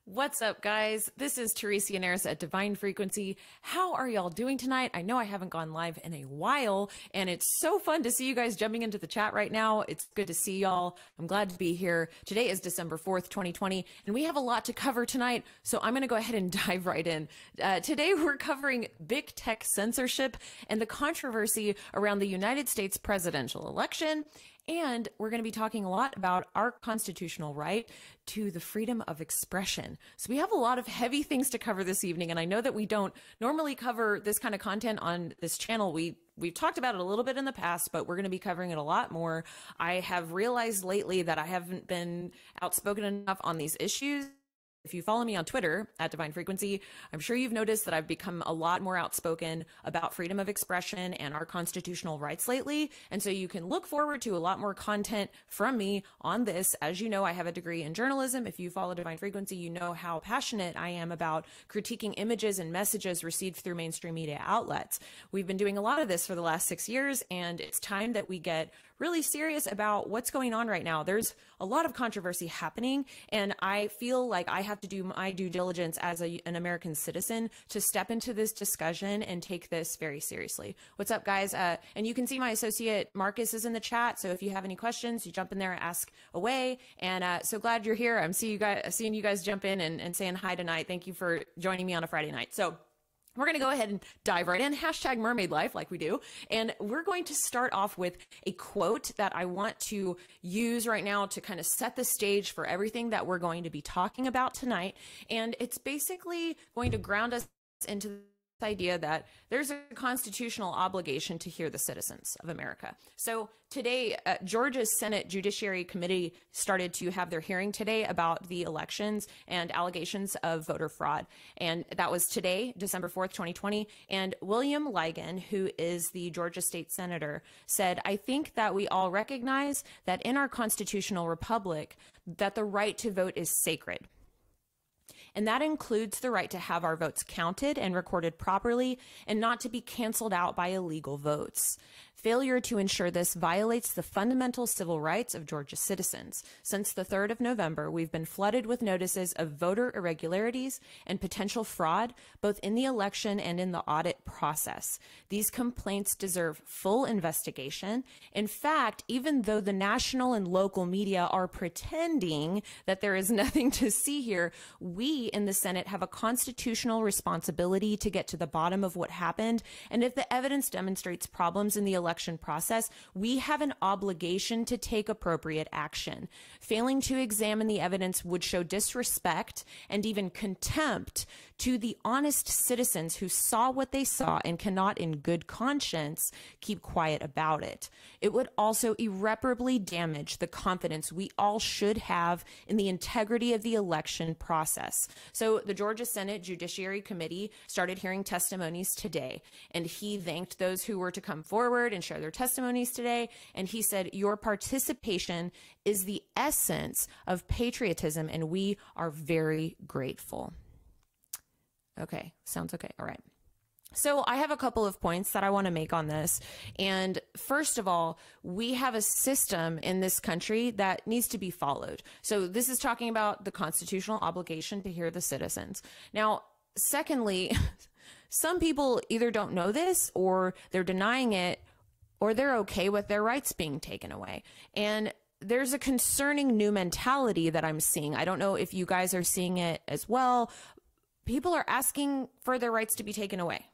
What's up, guys? This is Teresa Yanaros at Divine Frequency. How are y'all doing tonight? I know I haven't gone live in a while, and it's so fun to see you guys jumping into the chat right now. It's good to see y'all. I'm glad to be here. Today is December 4th, 2020, and we have a lot to cover tonight, so I'm going to go ahead and dive right in. Today, we're covering big tech censorship and the controversy around the United States presidential election. And we're going to be talking a lot about our constitutional right to the freedom of expression. So we have a lot of heavy things to cover this evening. And I know that we don't normally cover this kind of content on this channel. We've talked about it a little bit in the past, but we're going to be covering it a lot more. I have realized lately that I haven't been outspoken enough on these issues. If you follow me on Twitter at Divine Frequency, I'm sure you've noticed that I've become a lot more outspoken about freedom of expression and our constitutional rights lately. And so you can look forward to a lot more content from me on this. As you know, I have a degree in journalism. If you follow Divine Frequency, you know how passionate I am about critiquing images and messages received through mainstream media outlets. We've been doing a lot of this for the last 6 years, and it's time that we get really serious about what's going on right now. There's a lot of controversy happening, and I feel like I have to do my due diligence as an American citizen to step into this discussion and take this very seriously. What's up, guys? And you can see my associate Marcus is in the chat, so if you have any questions, you jump in there and ask away. And so glad you're here. I'm seeing you guys jump in and saying hi tonight. Thank you for joining me on a Friday night. So we're going to go ahead and dive right in, hashtag mermaid life like we do. And we're going to start off with a quote that I want to use right now to kind of set the stage for everything that we're going to be talking about tonight. And it's basically going to ground us into the idea that there's a constitutional obligation to hear the citizens of America. So today, Georgia's Senate Judiciary Committee started to have their hearing today about the elections and allegations of voter fraud. And that was today, December 4th, 2020. And William Ligon, who is the Georgia state senator, said, "I think that we all recognize that in our constitutional republic, that the right to vote is sacred. And that includes the right to have our votes counted and recorded properly and not to be canceled out by illegal votes. Failure to ensure this violates the fundamental civil rights of Georgia citizens. Since the 3rd of November, we've been flooded with notices of voter irregularities and potential fraud, both in the election and in the audit process. These complaints deserve full investigation. In fact, even though the national and local media are pretending that there is nothing to see here, we in the Senate have a constitutional responsibility to get to the bottom of what happened. And if the evidence demonstrates problems in the election process, we have an obligation to take appropriate action. Failing to examine the evidence would show disrespect and even contempt to the honest citizens who saw what they saw and cannot in good conscience keep quiet about it. It would also irreparably damage the confidence we all should have in the integrity of the election process." So the Georgia Senate Judiciary Committee started hearing testimonies today, and he thanked those who were to come forward and share their testimonies today. And he said, "Your participation is the essence of patriotism, and we are very grateful." Okay, sounds okay. All right. So I have a couple of points that I want to make on this. And first of all, we have a system in this country that needs to be followed. So this is talking about the constitutional obligation to hear the citizens. Now, secondly, some people either don't know this or they're denying it, or they're okay with their rights being taken away. And there's a concerning new mentality that I'm seeing. I don't know if you guys are seeing it as well. People are asking for their rights to be taken away.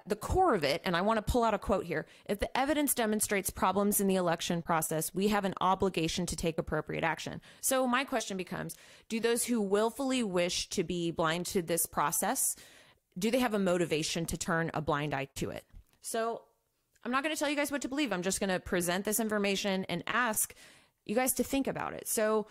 The core of it, and I want to pull out a quote here, "If the evidence demonstrates problems in the election process, we have an obligation to take appropriate action." So my question becomes, do those who willfully wish to be blind to this process, do they have a motivation to turn a blind eye to it? So I'm not going to tell you guys what to believe. I'm just going to present this information and ask you guys to think about it. So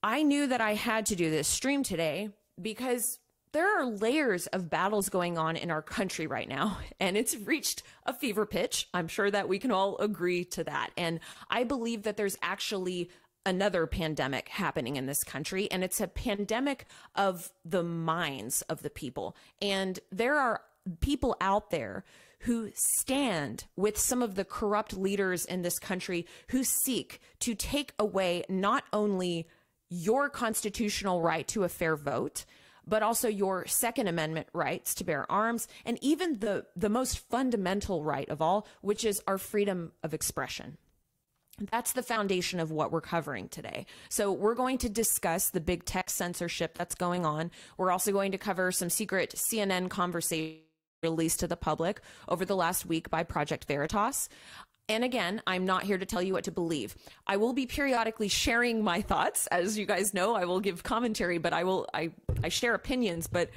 I knew that I had to do this stream today because there are layers of battles going on in our country right now, and it's reached a fever pitch. I'm sure that we can all agree to that. And I believe that there's actually another pandemic happening in this country, and it's a pandemic of the minds of the people. And there are people out there who stand with some of the corrupt leaders in this country who seek to take away not only your constitutional right to a fair vote, but also your Second Amendment rights to bear arms, and even the most fundamental right of all, which is our freedom of expression. That's the foundation of what we're covering today. So we're going to discuss the big tech censorship that's going on. We're also going to cover some secret CNN conversations released to the public over the last week by Project Veritas. And again, I'm not here to tell you what to believe. I will be periodically sharing my thoughts. As you guys know, I will give commentary, but I share opinions, but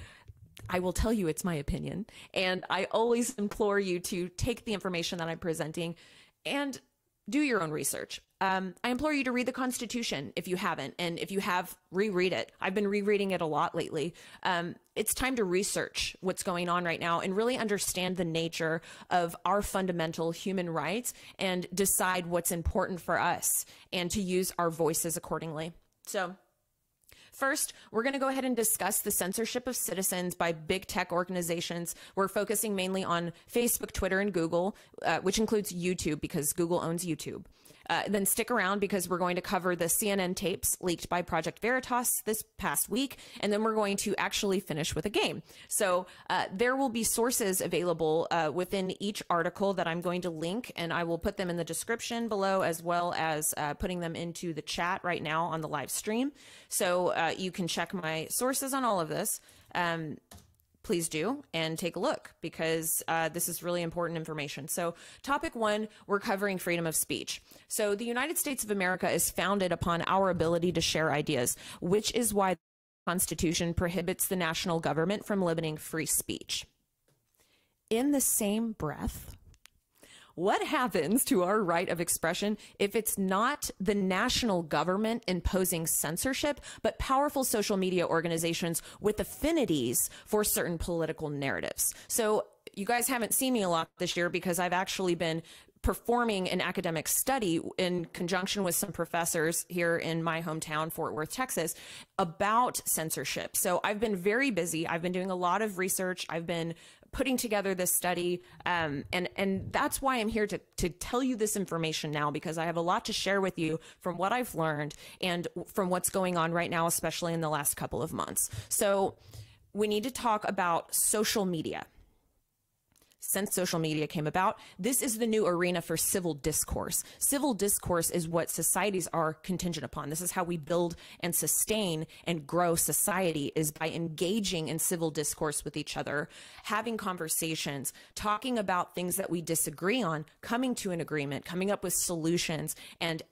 I will tell you it's my opinion. And I always implore you to take the information that I'm presenting and do your own research. I implore you to read the Constitution if you haven't, and if you have, reread it. I've been rereading it a lot lately. It's time to research what's going on right now and really understand the nature of our fundamental human rights and decide what's important for us and to use our voices accordingly. So first, we're going to go ahead and discuss the censorship of citizens by big tech organizations. We're focusing mainly on Facebook, Twitter, and Google, which includes YouTube because Google owns YouTube. Then stick around because we're going to cover the CNN tapes leaked by Project Veritas this past week, and then we're going to actually finish with a game. So there will be sources available within each article that I'm going to link, and I will put them in the description below, as well as putting them into the chat right now on the live stream. So you can check my sources on all of this. Please do and take a look because this is really important information. So topic one, we're covering freedom of speech. So the United States of America is founded upon our ability to share ideas, which is why the Constitution prohibits the national government from limiting free speech. In the same breath, what happens to our right of expression if it's not the national government imposing censorship, but powerful social media organizations with affinities for certain political narratives? So you guys haven't seen me a lot this year because I've actually been performing an academic study in conjunction with some professors here in my hometown, Fort Worth, Texas, about censorship. So I've been very busy. I've been doing a lot of research. I've been putting together this study, and that's why I'm here to tell you this information now, because I have a lot to share with you from what I've learned and from what's going on right now, especially in the last couple of months. So we need to talk about social media. Since social media came about, this is the new arena for civil discourse. Civil discourse is what societies are contingent upon. This is how we build and sustain and grow society, is by engaging in civil discourse with each other, having conversations, talking about things that we disagree on, coming to an agreement, coming up with solutions, and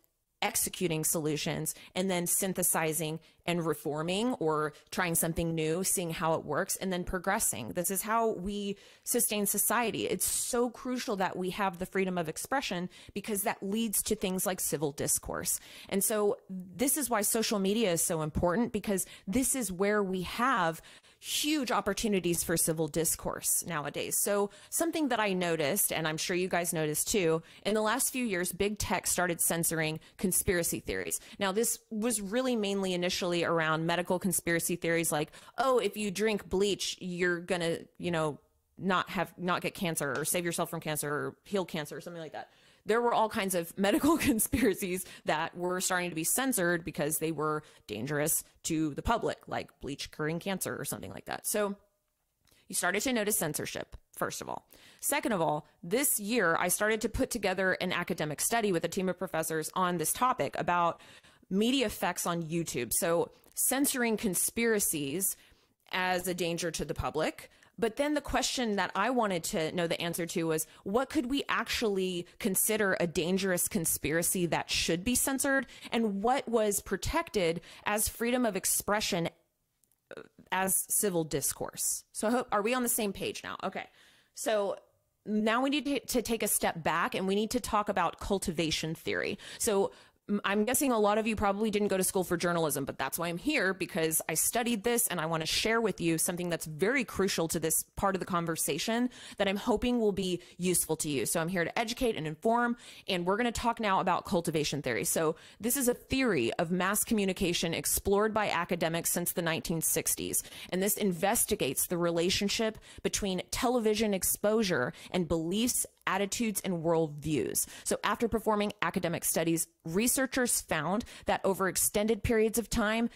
executing solutions, and then synthesizing and reforming or trying something new, seeing how it works, and then progressing. This is how we sustain society. It's so crucial that we have the freedom of expression because that leads to things like civil discourse. And so this is why social media is so important, because this is where we have huge opportunities for civil discourse nowadays. So something that I noticed, and I'm sure you guys noticed too, in the last few years, big tech started censoring conspiracy theories. Now, this was really mainly initially around medical conspiracy theories like, oh, if you drink bleach, you're gonna, you know, not get cancer or save yourself from cancer or heal cancer or something like that. There were all kinds of medical conspiracies that were starting to be censored because they were dangerous to the public, like bleach curing cancer or something like that. So you started to notice censorship, first of all. Second of all, this year, I started to put together an academic study with a team of professors on this topic about media effects on YouTube. So censoring conspiracies as a danger to the public. But then the question that I wanted to know the answer to was, what could we actually consider a dangerous conspiracy that should be censored? And what was protected as freedom of expression as civil discourse? So I hope, are we on the same page now? Okay. So now we need to take a step back and we need to talk about cultivation theory. So I'm guessing a lot of you probably didn't go to school for journalism, but that's why I'm here, because I studied this and I want to share with you something that's very crucial to this part of the conversation that I'm hoping will be useful to you. So I'm here to educate and inform, and we're going to talk now about cultivation theory. So this is a theory of mass communication explored by academics since the 1960s, and this investigates the relationship between television exposure and beliefs attitudes, and worldviews. So after performing academic studies, researchers found that over extended periods of time,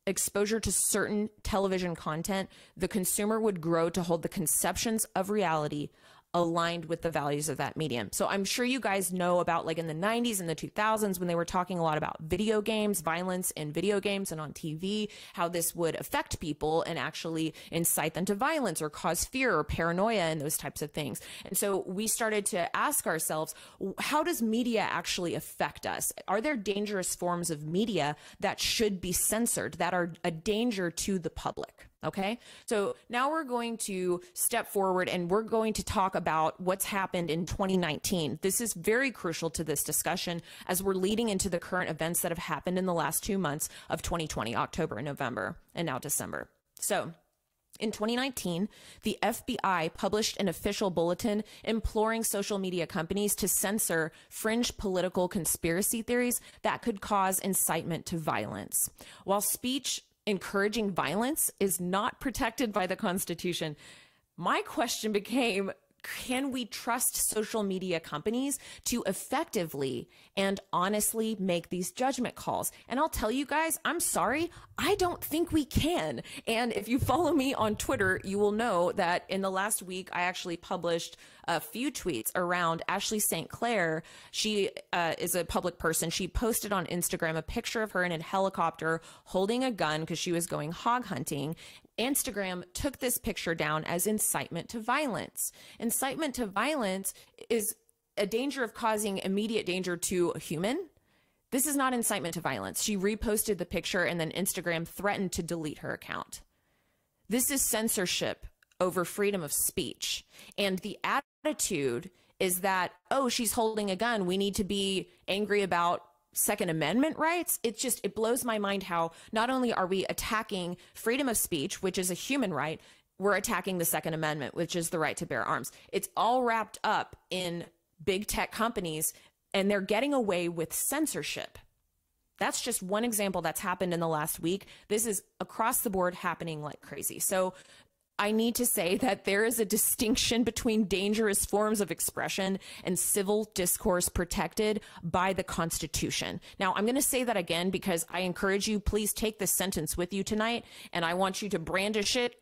exposure to certain television content, the consumer would grow to hold the conceptions of reality aligned with the values of that medium. So I'm sure you guys know about, like, in the 90s and the 2000s, when they were talking a lot about video games, violence in video games and on TV, how this would affect people and actually incite them to violence or cause fear or paranoia and those types of things. And so we started to ask ourselves, how does media actually affect us? Are there dangerous forms of media that should be censored, that are a danger to the public? Okay, so now we're going to step forward and we're going to talk about what's happened in 2019. This is very crucial to this discussion as we're leading into the current events that have happened in the last 2 months of 2020, October and November, and now December. So in 2019, the FBI published an official bulletin imploring social media companies to censor fringe political conspiracy theories that could cause incitement to violence. While speech encouraging violence is not protected by the Constitution, my question became, can we trust social media companies to effectively and honestly make these judgment calls? And I'll tell you guys, I'm sorry, I don't think we can. And if you follow me on Twitter, you will know that in the last week, I actually published a few tweets around Ashley St. Clair. She is a public person. She posted on Instagram a picture of her in a helicopter holding a gun because she was going hog hunting. Instagram took this picture down as incitement to violence. Incitement to violence is a danger of causing immediate danger to a human. This is not incitement to violence. She reposted the picture and then Instagram threatened to delete her account. This is censorship over freedom of speech. And the attitude is that, oh, she's holding a gun, we need to be angry about Second Amendment rights. It blows my mind how not only are we attacking freedom of speech, which is a human right, we're attacking the Second Amendment, which is the right to bear arms. It's all wrapped up in big tech companies, and they're getting away with censorship. That's just one example that's happened in the last week. This is across the board happening like crazy. So I need to say that there is a distinction between dangerous forms of expression and civil discourse protected by the Constitution. Now, I'm going to say that again because I encourage you, please take this sentence with you tonight, and I want you to brandish it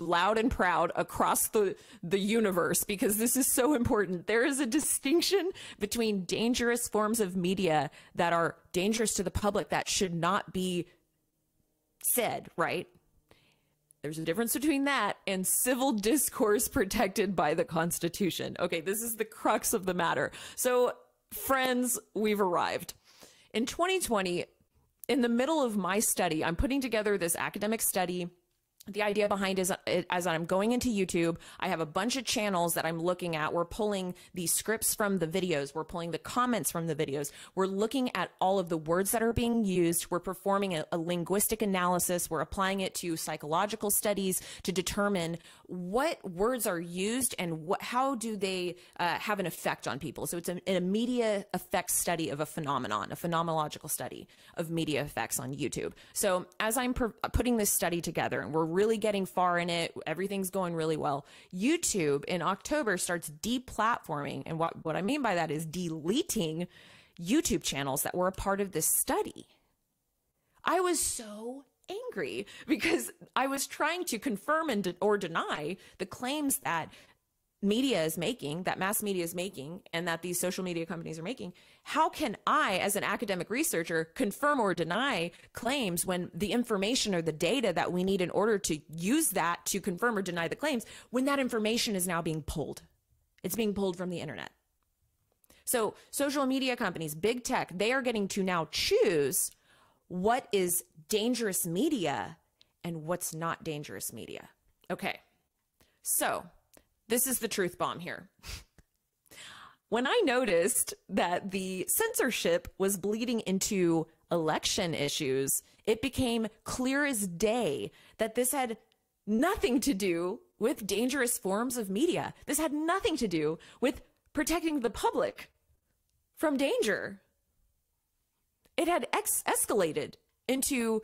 loud and proud across the universe, because this is so important. There is a distinction between dangerous forms of media that are dangerous to the public that should not be said, right? There's a difference between that and civil discourse protected by the Constitution. Okay, this is the crux of the matter. So, friends, we've arrived. In 2020, in the middle of my study, I'm putting together this academic study. The idea behind is, as I'm going into YouTube, I have a bunch of channels that I'm looking at. We're pulling the scripts from the videos. We're pulling the comments from the videos. We're looking at all of the words that are being used. We're performing a linguistic analysis. We're applying it to psychological studies to determine what words are used and how do they have an effect on people. So it's a media effects study of a phenomenon, a phenomenological study of media effects on YouTube. So as I'm putting this study together, and we're really getting far in it, everything's going really well, YouTube in October starts deplatforming. And what I mean by that is deleting YouTube channels that were a part of this study. I was so angry because I was trying to confirm or deny the claims that media is making, that mass media is making, and that these social media companies are making. How can I, as an academic researcher, confirm or deny claims when the information or the data that we need in order to use that to confirm or deny the claims, when that information is now being pulled? It's being pulled from the internet. So social media companies, big tech, they are getting to now choose what is dangerous media and what's not dangerous media. Okay, so this is the truth bomb here. When I noticed that the censorship was bleeding into election issues, it became clear as day that this had nothing to do with dangerous forms of media. This had nothing to do with protecting the public from danger. It had escalated into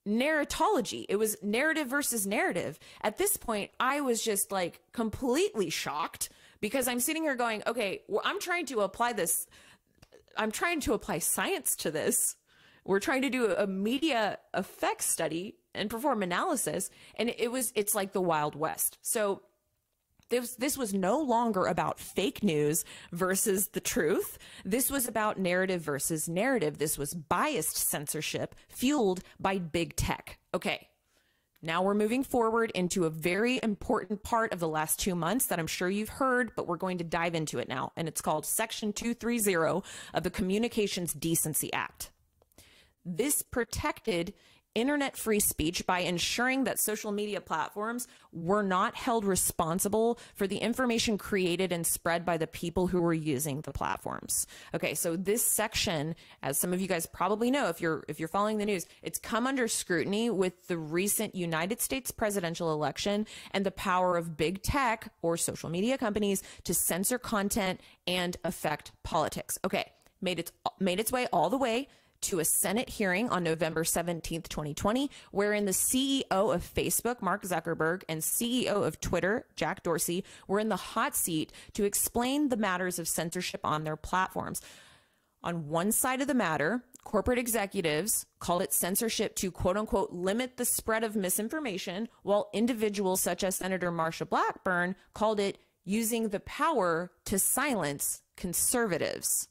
narratology. It was narrative versus narrative. At this point, I was just like completely shocked because I'm sitting here going, okay, well, I'm trying to apply science to this. We're trying to do a media effects study and perform analysis. And it's like the Wild West. So this was no longer about fake news versus the truth. This was about narrative versus narrative. This was biased censorship fueled by big tech. Okay. Now we're moving forward into a very important part of the last 2 months that I'm sure you've heard, but we're going to dive into it now. And it's called Section 230 of the Communications Decency Act. This protected internet free speech by ensuring that social media platforms were not held responsible for the information created and spread by the people who were using the platforms. Okay, so this section, as some of you guys probably know, if you're following the news, it's come under scrutiny with the recent United States presidential election and the power of big tech or social media companies to censor content and affect politics. Okay, made its way all the way to a Senate hearing on November 17th, 2020, wherein the CEO of Facebook, Mark Zuckerberg, and CEO of Twitter, Jack Dorsey, were in the hot seat to explain the matters of censorship on their platforms. On one side of the matter, corporate executives called it censorship to, quote unquote, limit the spread of misinformation, while individuals such as Senator Marsha Blackburn called it using the power to silence conservatives.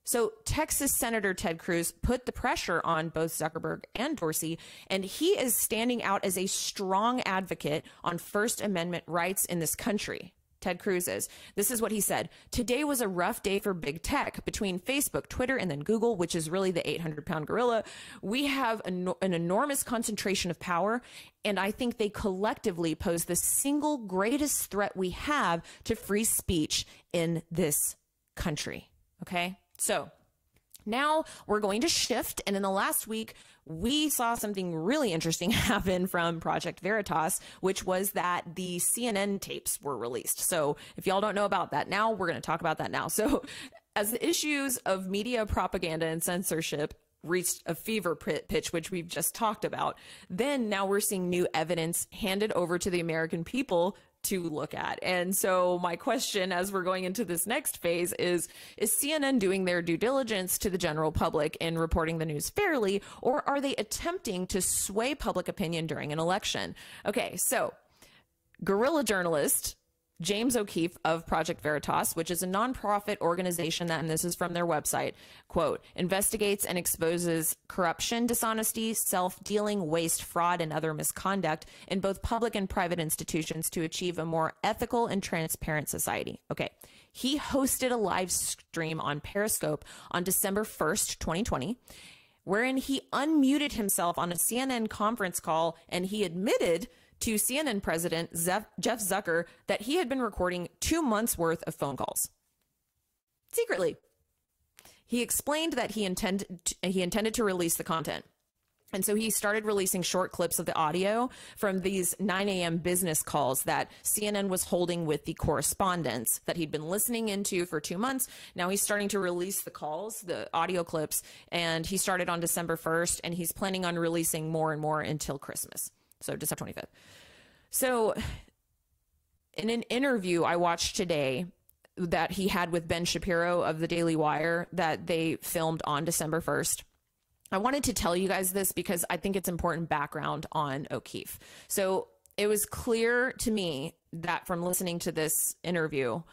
So Texas Senator Ted Cruz put the pressure on both Zuckerberg and Dorsey, and he is standing out as a strong advocate on First Amendment rights in this country. Ted Cruz is. This is what he said. Today was a rough day for big tech. Between Facebook, Twitter, and then Google, which is really the 800-pound gorilla, we have an enormous concentration of power, and I think they collectively pose the single greatest threat we have to free speech in this country. Okay? So now we're going to shift. And in the last week, we saw something really interesting happen from Project Veritas, which was that the CNN tapes were released. So if y'all don't know about that now, we're going to talk about that now. So as the issues of media propaganda and censorship reached a fever pitch, which we've just talked about, then now we're seeing new evidence handed over to the American people to look at. And so my question as we're going into this next phase is CNN doing their due diligence to the general public in reporting the news fairly, or are they attempting to sway public opinion during an election? Okay, so guerrilla journalist James O'Keefe of Project Veritas, which is a nonprofit organization that, and this is from their website, quote, investigates and exposes corruption, dishonesty, self-dealing, waste, fraud, and other misconduct in both public and private institutions to achieve a more ethical and transparent society. Okay. He hosted a live stream on Periscope on December 1st, 2020, wherein he unmuted himself on a CNN conference call, and he admitted to CNN President Jeff Zucker that he had been recording 2 months worth of phone calls secretly. He explained that he intended to release the content. And so he started releasing short clips of the audio from these 9 a.m. business calls that CNN was holding with the correspondents that he'd been listening into for 2 months. Now he's starting to release the calls, the audio clips, and he started on December 1st, and he's planning on releasing more and more until Christmas. So December 25th. So in an interview I watched today that he had with Ben Shapiro of the Daily Wire that they filmed on December 1st, I wanted to tell you guys this because I think it's important background on O'Keefe. So it was clear to me that from listening to this interview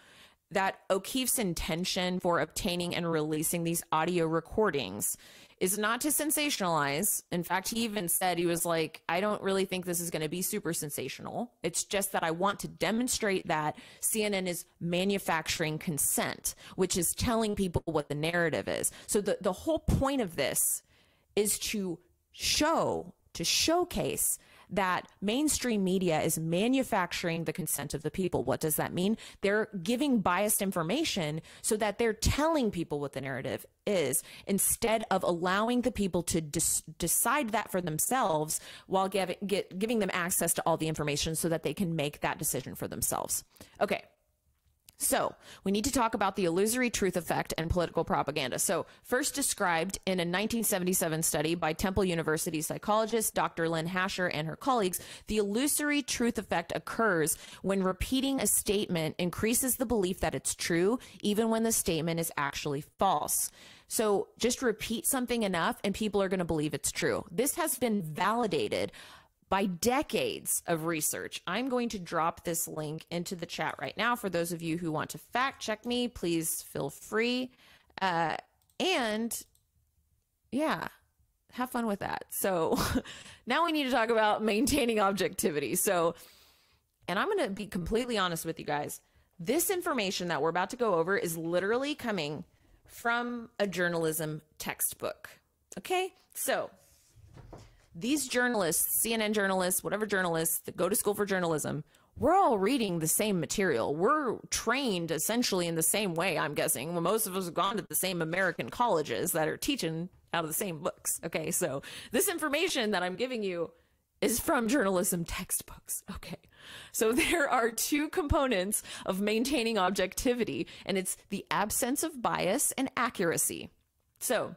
that O'Keefe's intention for obtaining and releasing these audio recordings is not to sensationalize. In fact, he even said, he was like, I don't really think this is going to be super sensational. It's just that I want to demonstrate that CNN is manufacturing consent, which is telling people what the narrative is. So the whole point of this is to showcase that mainstream media is manufacturing the consent of the people. What does that mean? They're giving biased information so that they're telling people what the narrative is instead of allowing the people to decide that for themselves while giving them access to all the information so that they can make that decision for themselves. Okay. So we need to talk about the illusory truth effect and political propaganda. So first described in a 1977 study by Temple University psychologist Dr. Lynn Hasher and her colleagues, the illusory truth effect occurs when repeating a statement increases the belief that it's true, even when the statement is actually false. So just repeat something enough and people are going to believe it's true. This has been validated by decades of research. I'm going to drop this link into the chat right now. For those of you who want to fact check me, please feel free. And yeah, have fun with that. So now we need to talk about maintaining objectivity. So, and I'm going to be completely honest with you guys. This information that we're about to go over is literally coming from a journalism textbook. Okay, so these journalists, CNN journalists, whatever journalists that go to school for journalism, we're all reading the same material. We're trained essentially in the same way, I'm guessing. Well, most of us have gone to the same American colleges that are teaching out of the same books. Okay, so this information that I'm giving you is from journalism textbooks. Okay, so there are two components of maintaining objectivity, and it's the absence of bias and accuracy. So,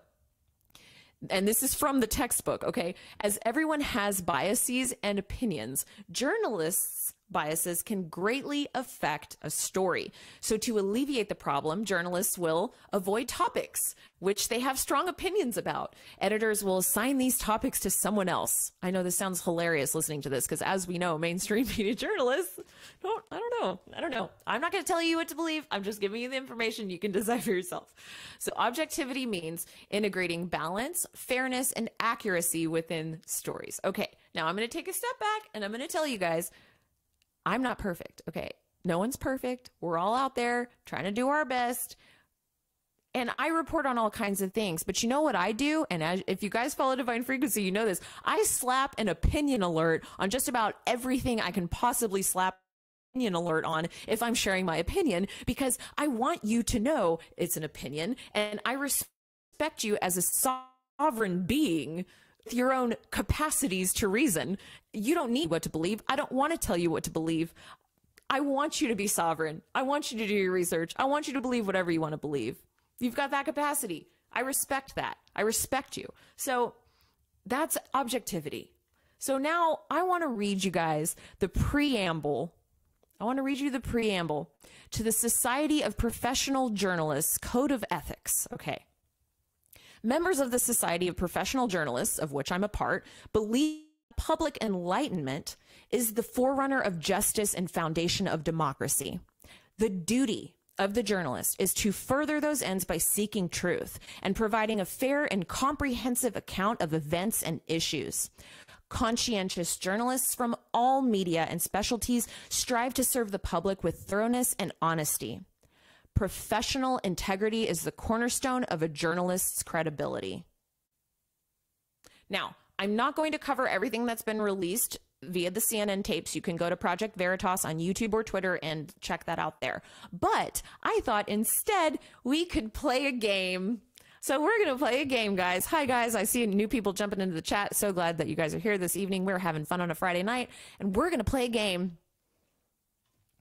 and this is from the textbook, okay? As everyone has biases and opinions, journalists' biases can greatly affect a story. So to alleviate the problem, journalists will avoid topics which they have strong opinions about. Editors will assign these topics to someone else. I know this sounds hilarious listening to this because, as we know, mainstream media journalists I don't know. I'm not going to tell you what to believe. I'm just giving you the information. You can decide for yourself. So objectivity means integrating balance, fairness, and accuracy within stories. Okay, now I'm going to take a step back and I'm going to tell you guys, I'm not perfect. Okay, no one's perfect. We're all out there trying to do our best. And I report on all kinds of things, but you know what I do? And if you guys follow Divine Frequency, you know this. I slap an opinion alert on just about everything I can possibly slap an opinion alert on if I'm sharing my opinion, because I want you to know it's an opinion, and I respect you as a sovereign being with your own capacities to reason. You don't need what to believe. I don't want to tell you what to believe. I want you to be sovereign. I want you to do your research. I want you to believe whatever you want to believe. You've got that capacity. I respect that. I respect you. So that's objectivity. So now I want to read you guys the preamble. I want to read you the preamble to the Society of Professional Journalists Code of Ethics. Okay. Members of the Society of Professional Journalists, of which I'm a part, believe public enlightenment is the forerunner of justice and foundation of democracy. The duty of the journalist is to further those ends by seeking truth and providing a fair and comprehensive account of events and issues. Conscientious journalists from all media and specialties strive to serve the public with thoroughness and honesty. Professional integrity is the cornerstone of a journalist's credibility. Now, I'm not going to cover everything that's been released via the CNN tapes. You can go to Project Veritas on YouTube or Twitter and check that out there. But I thought instead we could play a game. So we're going to play a game, guys. Hi, guys. I see new people jumping into the chat. So glad that you guys are here this evening. We're having fun on a Friday night, and we're going to play a game.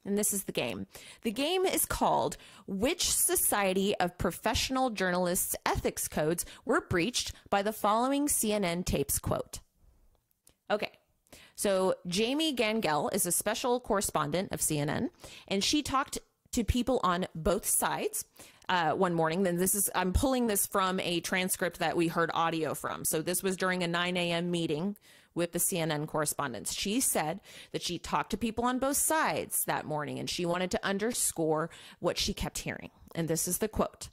And this is the game. The game is called Which Society of Professional Journalists' Ethics Codes Were Breached by the Following CNN Tapes Quote. Okay. So Jamie Gangel is a special correspondent of CNN, and she talked to people on both sides one morning. Then I'm pulling this from a transcript that we heard audio from. So this was during a 9 a.m. meeting with the CNN correspondents. She said that she talked to people on both sides that morning, and she wanted to underscore what she kept hearing. And this is the quote: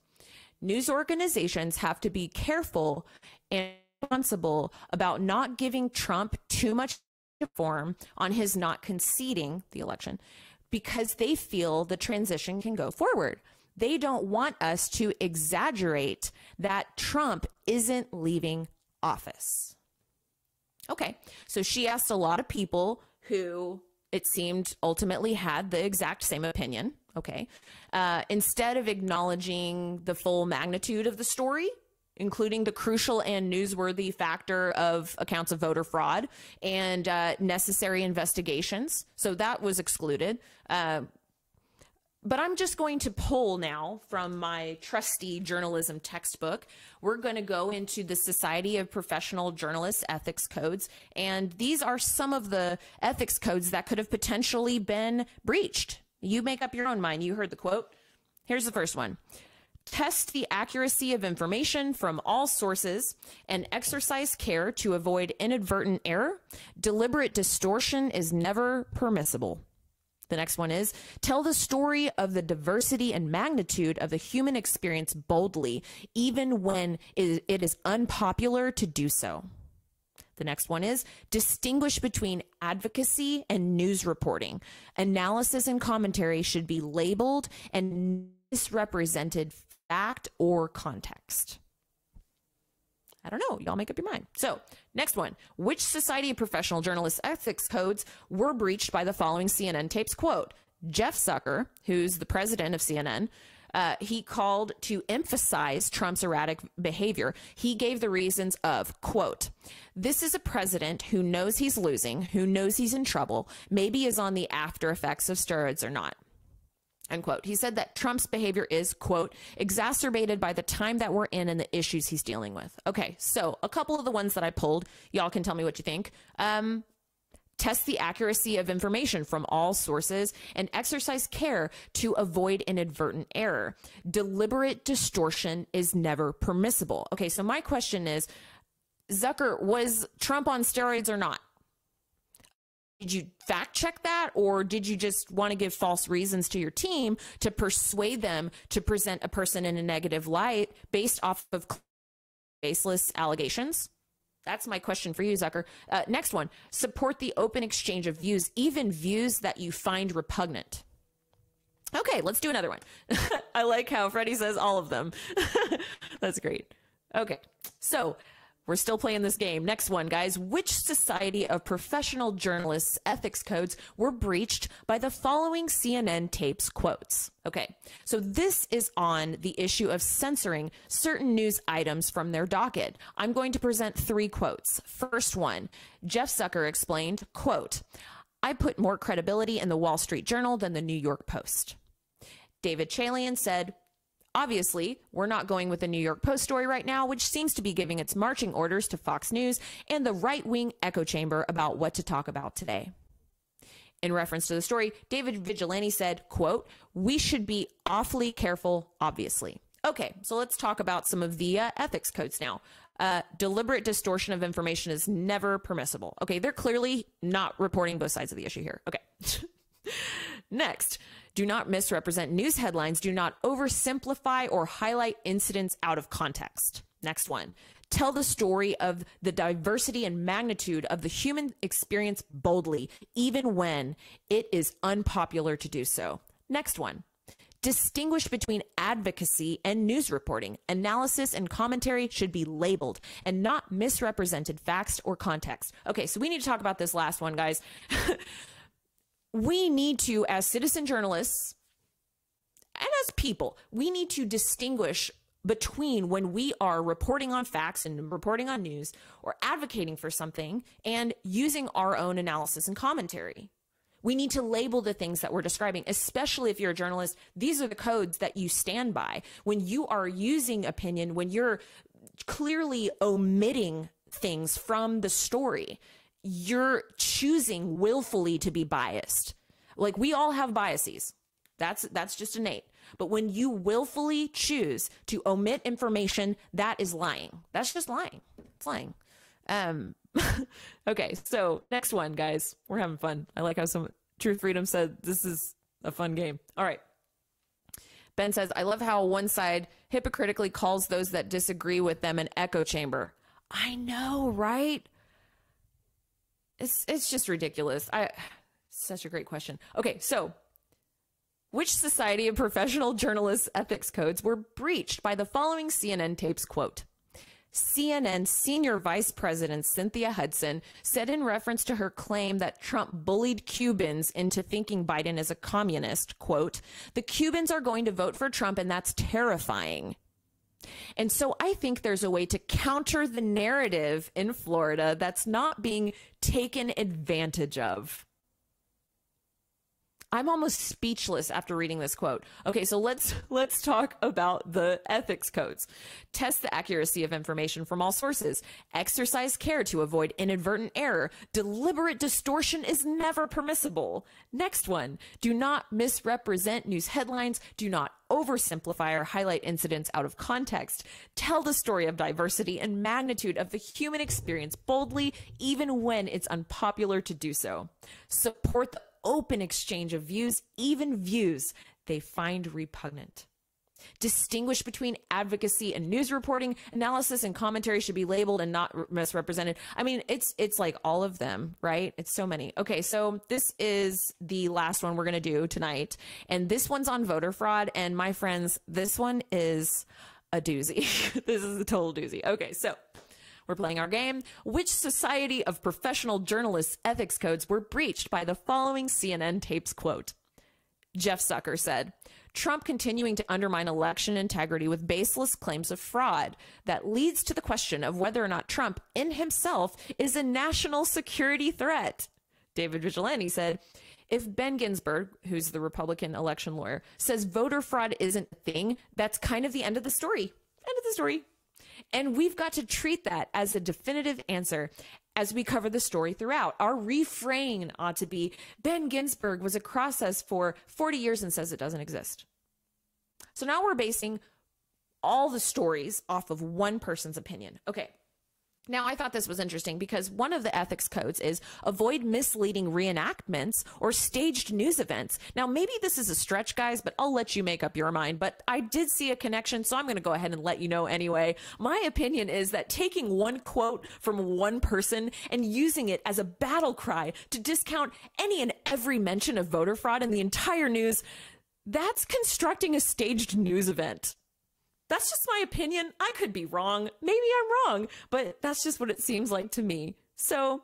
"News organizations have to be careful and responsible about not giving Trump too much form on his not conceding the election because they feel the transition can go forward. They don't want us to exaggerate that Trump isn't leaving office." Okay, so she asked a lot of people who it seemed ultimately had the exact same opinion. Okay, instead of acknowledging the full magnitude of the story, including the crucial and newsworthy factor of accounts of voter fraud and necessary investigations. So that was excluded. But I'm just going to pull now from my trusty journalism textbook. We're going to go into the Society of Professional Journalists Ethics Codes. And these are some of the ethics codes that could have potentially been breached. You make up your own mind. You heard the quote. Here's the first one. Test the accuracy of information from all sources and exercise care to avoid inadvertent error. Deliberate distortion is never permissible. The next one is, tell the story of the diversity and magnitude of the human experience boldly, even when it is unpopular to do so. The next one is, distinguish between advocacy and news reporting. Analysis and commentary should be labeled and misrepresented fact or context. I don't know. Y'all make up your mind. So, next one. Which Society of Professional Journalists ethics codes were breached by the following CNN tapes? Quote, Jeff Zucker, who's the president of CNN, he called to emphasize Trump's erratic behavior. He gave the reasons of, quote, this is a president who knows he's losing, who knows he's in trouble, maybe is on the after effects of steroids or not. Unquote. He said that Trump's behavior is, quote, exacerbated by the time that we're in and the issues he's dealing with. Okay, so a couple of the ones that I pulled, y'all can tell me what you think. Test the accuracy of information from all sources and exercise care to avoid inadvertent error. Deliberate distortion is never permissible. Okay, so my question is, Zucker, was Trump on steroids or not? Did you fact check that, or did you just want to give false reasons to your team to persuade them to present a person in a negative light based off of baseless allegations? That's my question for you, Zucker. Next one, support the open exchange of views, even views that you find repugnant. Okay, let's do another one. I like how Freddie says all of them. That's great. Okay, so we're still playing this game. Next one, guys. Which Society of Professional Journalists ethics codes were breached by the following CNN tapes quotes? Okay, so this is on the issue of censoring certain news items from their docket. I'm going to present 3 quotes. First one, Jeff Zucker explained, quote, I put more credibility in the Wall Street Journal than the New York Post. David Chalian said, obviously, we're not going with the New York Post story right now, which seems to be giving its marching orders to Fox News and the right-wing echo chamber about what to talk about today. In reference to the story, David Vigilante said, quote, we should be awfully careful, obviously. Okay, so let's talk about some of the ethics codes now. Deliberate distortion of information is never permissible. Okay, they're clearly not reporting both sides of the issue here. Okay. Next, do not misrepresent news headlines. Do not oversimplify or highlight incidents out of context. Next one, tell the story of the diversity and magnitude of the human experience boldly, even when it is unpopular to do so. Next one, distinguish between advocacy and news reporting. Analysis and commentary should be labeled and not misrepresented facts or context. Okay, so we need to talk about this last one, guys. We need to, as citizen journalists and as people, we need to distinguish between when we are reporting on facts and reporting on news or advocating for something and using our own analysis and commentary. We need to label the things that we're describing, especially if you're a journalist. These are the codes that you stand by. When you are using opinion, when you're clearly omitting things from the story, you're choosing willfully to be biased. Like, we all have biases. That's just innate. But when you willfully choose to omit information, that is lying. That's just lying. It's lying. Okay, so next one, guys. We're having fun. I like how some Truth Freedom said this is a fun game. All right. Ben says, I love how one side hypocritically calls those that disagree with them an echo chamber. I know, right? It's just ridiculous. Such a great question. Okay, so which Society of Professional Journalists ethics codes were breached by the following CNN tapes quote? CNN senior vice president Cynthia Hudson said in reference to her claim that Trump bullied Cubans into thinking Biden is a communist, quote, the Cubans are going to vote for Trump and that's terrifying. And so I think there's a way to counter the narrative in Florida that's not being taken advantage of. I'm almost speechless after reading this quote. Okay, so let's talk about the ethics codes. Test the accuracy of information from all sources. Exercise care to avoid inadvertent error. Deliberate distortion is never permissible. Next one, do not misrepresent news headlines. Do not oversimplify or highlight incidents out of context. Tell the story of diversity and magnitude of the human experience boldly, even when it's unpopular to do so. Support the open exchange of views, even views they find repugnant. Distinguish between advocacy and news reporting. Analysis and commentary should be labeled and not misrepresented. I mean, it's like all of them, right? It's so many. Okay, so this is the last one we're going to do tonight. And this one's on voter fraud. And my friends, this one is a doozy. This is a total doozy. Okay, so we're playing our game. Which Society of Professional Journalists ethics codes were breached by the following CNN tapes quote? Jeff Zucker said, Trump continuing to undermine election integrity with baseless claims of fraud. That leads to the question of whether or not Trump in himself is a national security threat. David Vigilante said, if Ben Ginsburg, who's the Republican election lawyer, says voter fraud isn't a thing, that's kind of the end of the story. End of the story. And we've got to treat that as a definitive answer as we cover the story throughout. Our refrain ought to be, Ben Ginsburg was across us for 40 years and says it doesn't exist. So now we're basing all the stories off of one person's opinion. Okay. Now, I thought this was interesting because one of the ethics codes is avoid misleading reenactments or staged news events. Now, maybe this is a stretch, guys, but I'll let you make up your mind. But I did see a connection, so I'm going to go ahead and let you know anyway. My opinion is that taking one quote from one person and using it as a battle cry to discount any and every mention of voter fraud in the entire news, that's constructing a staged news event. That's just my opinion. I could be wrong. Maybe I'm wrong, but that's just what it seems like to me. So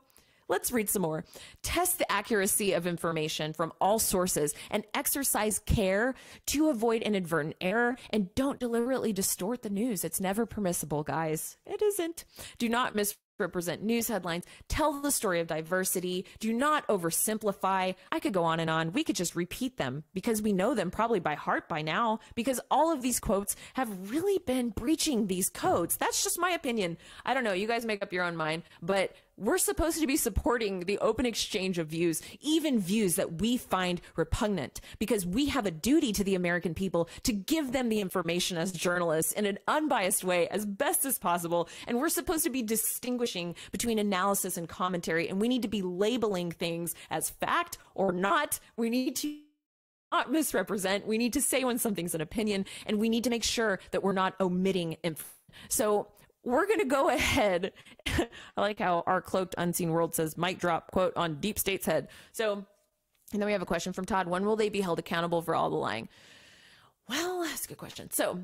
let's read some more. Test the accuracy of information from all sources and exercise care to avoid inadvertent error, and don't deliberately distort the news. It's never permissible, guys. It isn't. Do not misrepresent news headlines. Tell the story of diversity. Do not oversimplify. I could go on and on. We could just repeat them because we know them probably by heart by now, because all of these quotes have really been breaching these codes. That's just my opinion. I don't know. You guys make up your own mind, but we're supposed to be supporting the open exchange of views, even views that we find repugnant, because we have a duty to the American people to give them the information as journalists in an unbiased way as best as possible. And we're supposed to be distinguishing between analysis and commentary, and we need to be labeling things as fact or not. We need to not misrepresent. We need to say when something's an opinion, and we need to make sure that we're not omitting information. So we're going to go ahead. I like how our cloaked unseen world says mic drop quote on deep state's head. So, and then we have a question from Todd. When will they be held accountable for all the lying? Well, that's a good question. So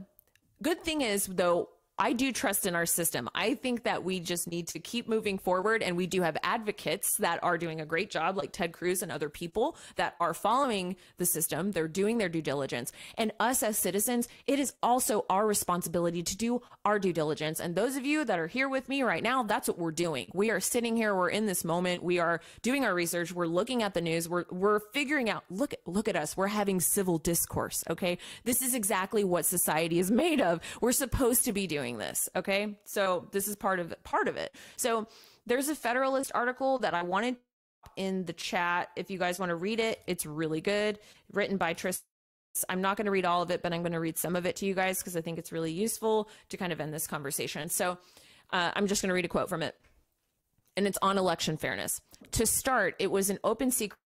good thing is, though, I do trust in our system. I think that we just need to keep moving forward, and we do have advocates that are doing a great job, like Ted Cruz and other people that are following the system. They're doing their due diligence. And us as citizens, it is also our responsibility to do our due diligence. And those of you that are here with me right now, that's what we're doing. We are sitting here. We're in this moment. We are doing our research. We're looking at the news. We're figuring out, look at us. We're having civil discourse. Okay. This is exactly what society is made of. We're supposed to be doing this. Okay. So this is part of it. So there's a Federalist article that I wanted in the chat. If you guys want to read it, it's really good, written by Teresa. I'm not going to read all of it, but I'm going to read some of it to you guys because I think it's really useful to kind of end this conversation. So I'm just going to read a quote from it, and it's on election fairness. To start, it was an open secret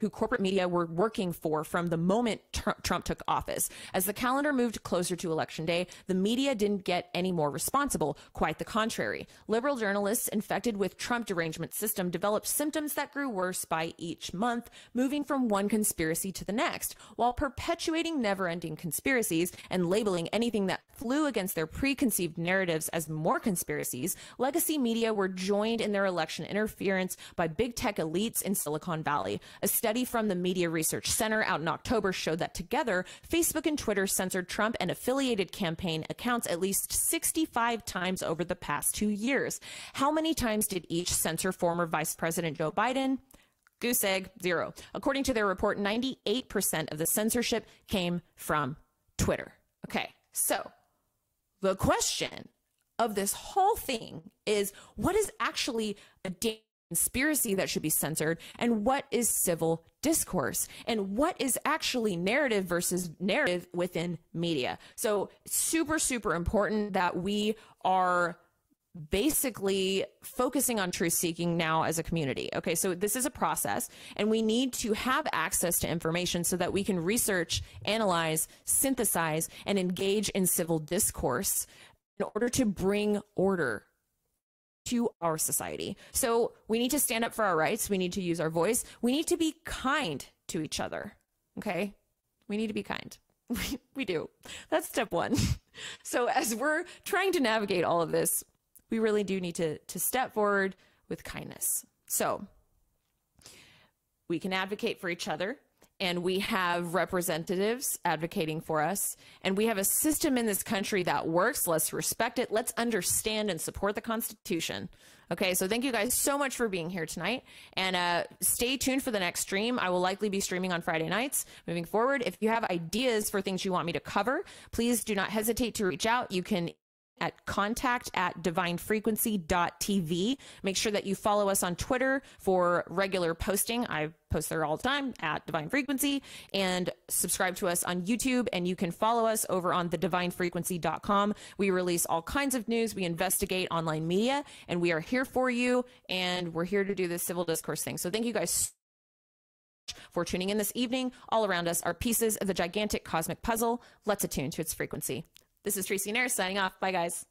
who corporate media were working for from the moment Trump took office. As the calendar moved closer to Election Day, the media didn't get any more responsible. Quite the contrary. Liberal journalists infected with Trump derangement system developed symptoms that grew worse by each month, moving from one conspiracy to the next, while perpetuating never-ending conspiracies and labeling anything that flew against their preconceived narratives as more conspiracies. Legacy media were joined in their election interference by big tech elites in Silicon Valley. A study from the Media Research Center out in October showed that together, Facebook and Twitter censored Trump and affiliated campaign accounts at least 65 times over the past 2 years. How many times did each censor former Vice President Joe Biden? Goose egg, zero. According to their report, 98% of the censorship came from Twitter. Okay, so the question of this whole thing is, what is actually a conspiracy that should be censored, and what is civil discourse, and what is actually narrative versus narrative within media? So super, super important that we are basically focusing on truth seeking now as a community. Okay, so this is a process, and we need to have access to information so that we can research, analyze, synthesize, and engage in civil discourse in order to bring order to our society. So we need to stand up for our rights. We need to use our voice. We need to be kind to each other. Okay, we need to be kind. We do. That's step one. So as we're trying to navigate all of this, we really do need to step forward with kindness. So we can advocate for each other, and we have representatives advocating for us, and we have a system in this country that works. Let's respect it. Let's understand and support the Constitution. Okay, so thank you guys so much for being here tonight, and stay tuned for the next stream. I will likely be streaming on Friday nights moving forward. If you have ideas for things you want me to cover, please do not hesitate to reach out. You can at contact@divinefrequency.tv. Make sure that you follow us on Twitter for regular posting. I post there all the time at Divine Frequency, and subscribe to us on YouTube, and you can follow us over on thedivinefrequency.com. We release all kinds of news. We investigate online media, and we are here for you, and we're here to do this civil discourse thing. So thank you guys so much for tuning in this evening. All around us are pieces of the gigantic cosmic puzzle. Let's attune to its frequency. This is Teresa Yanaros signing off. Bye, guys.